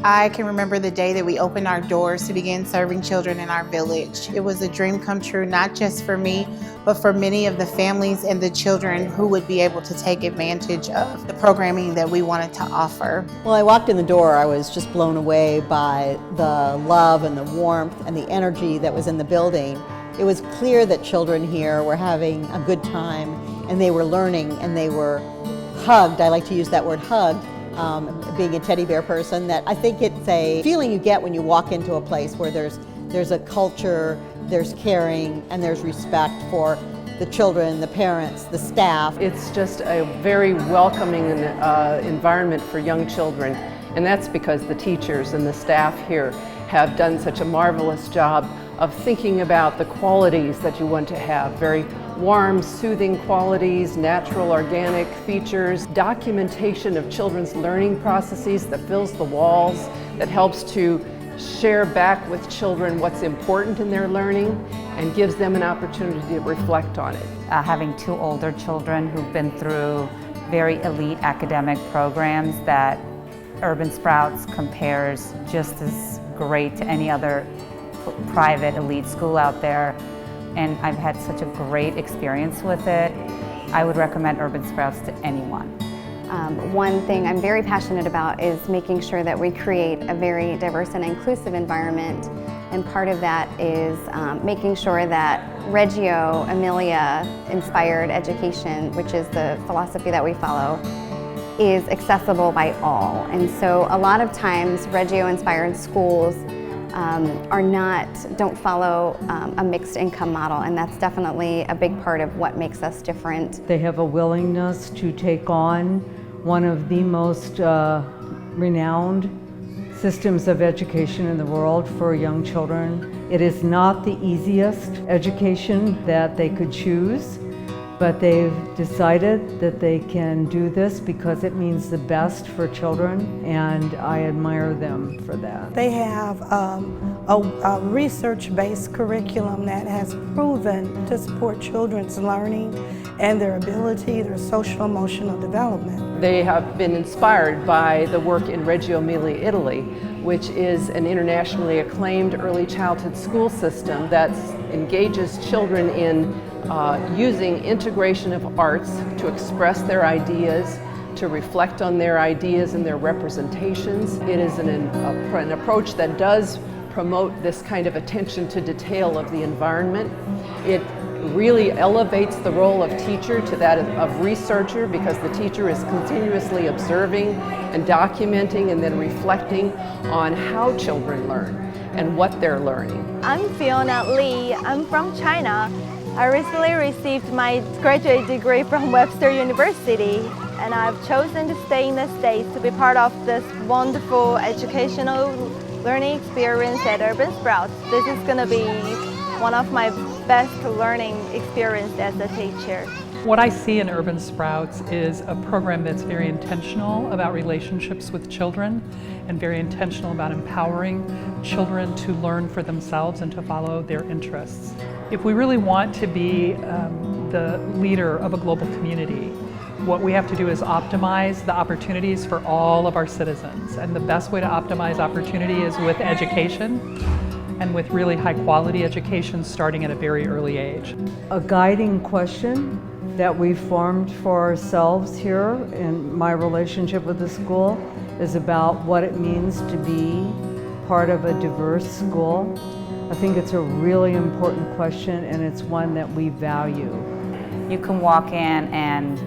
I can remember the day that we opened our doors to begin serving children in our village. It was a dream come true, not just for me, but for many of the families and the children who would be able to take advantage of the programming that we wanted to offer. Well, I walked in the door, I was just blown away by the love and the warmth and the energy that was in the building. It was clear that children here were having a good time and they were learning and they were hugged. I like to use that word hugged. Being a teddy bear person, that I think it's a feeling you get when you walk into a place where there's a culture, there's caring, and there's respect for the children, the parents, the staff. It's just a very welcoming environment for young children, and that's because the teachers and the staff here have done such a marvelous job of thinking about the qualities that you want to have. Very warm, soothing qualities, natural, organic features, documentation of children's learning processes that fills the walls, that helps to share back with children what's important in their learning and gives them an opportunity to reflect on it. Having two older children who've been through very elite academic programs that Urban Sprouts compares just as great to any other private elite school out there, and I've had such a great experience with it. I would recommend Urban Sprouts to anyone. One thing I'm very passionate about is making sure that we create a very diverse and inclusive environment, and part of that is making sure that Reggio Emilia inspired education, which is the philosophy that we follow, is accessible by all. And so a lot of times Reggio inspired schools don't follow a mixed income model, and that's definitely a big part of what makes us different. They have a willingness to take on one of the most renowned systems of education in the world for young children. It is not the easiest education that they could choose, but they've decided that they can do this because it means the best for children, and I admire them for that. They have a research-based curriculum that has proven to support children's learning and their ability, their social-emotional development. They have been inspired by the work in Reggio Emilia, Italy, which is an internationally acclaimed early childhood school system that engages children in using integration of arts to express their ideas, to reflect on their ideas and their representations. It is an approach that does promote this kind of attention to detail of the environment. It really elevates the role of teacher to that of researcher, because the teacher is continuously observing and documenting and then reflecting on how children learn and what they're learning. I'm Fiona Lee. I'm from China. I recently received my graduate degree from Webster University, and I've chosen to stay in the States to be part of this wonderful educational learning experience at Urban Sprouts. This is going to be one of my best learning experiences as a teacher. What I see in Urban Sprouts is a program that's very intentional about relationships with children and very intentional about empowering children to learn for themselves and to follow their interests. If we really want to be the leader of a global community, what we have to do is optimize the opportunities for all of our citizens. And the best way to optimize opportunity is with education, and with really high quality education starting at a very early age. A guiding question that we formed for ourselves here in my relationship with the school is about what it means to be part of a diverse school. I think it's a really important question, and it's one that we value. You can walk in and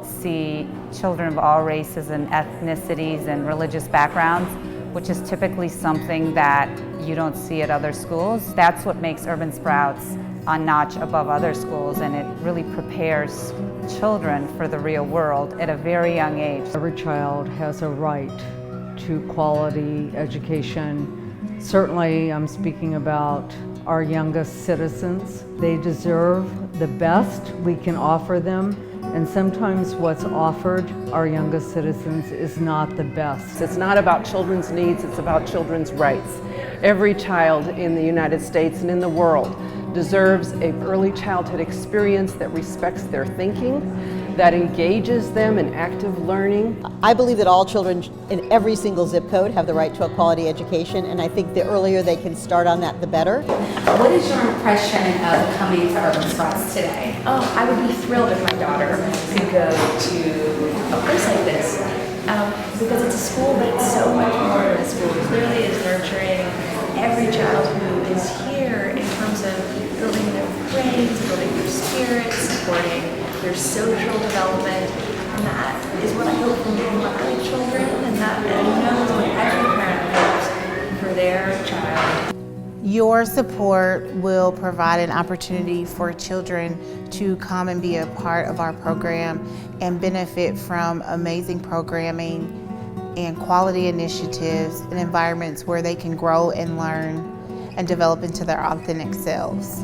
see children of all races and ethnicities and religious backgrounds, which is typically something that you don't see at other schools. That's what makes Urban Sprouts a notch above other schools, and it really prepares children for the real world at a very young age. Every child has a right to quality education. Certainly, I'm speaking about our youngest citizens. They deserve the best we can offer them, and sometimes what's offered our youngest citizens is not the best. It's not about children's needs, it's about children's rights. Every child in the United States and in the world deserves an early childhood experience that respects their thinking, that engages them in active learning. I believe that all children in every single zip code have the right to a quality education, and I think the earlier they can start on that, the better. What is your impression of coming to Urban Sprouts today? Oh, I would be thrilled if my daughter could go to a place like this because it's a school, but it's so much more than a school. It clearly is nurturing every child who is here in terms of building their brains, building their spirits, supporting their social development, and that is what I hope for my children, and I know what every parent hopes for their child. Your support will provide an opportunity for children to come and be a part of our program and benefit from amazing programming and quality initiatives and environments where they can grow and learn and develop into their authentic selves.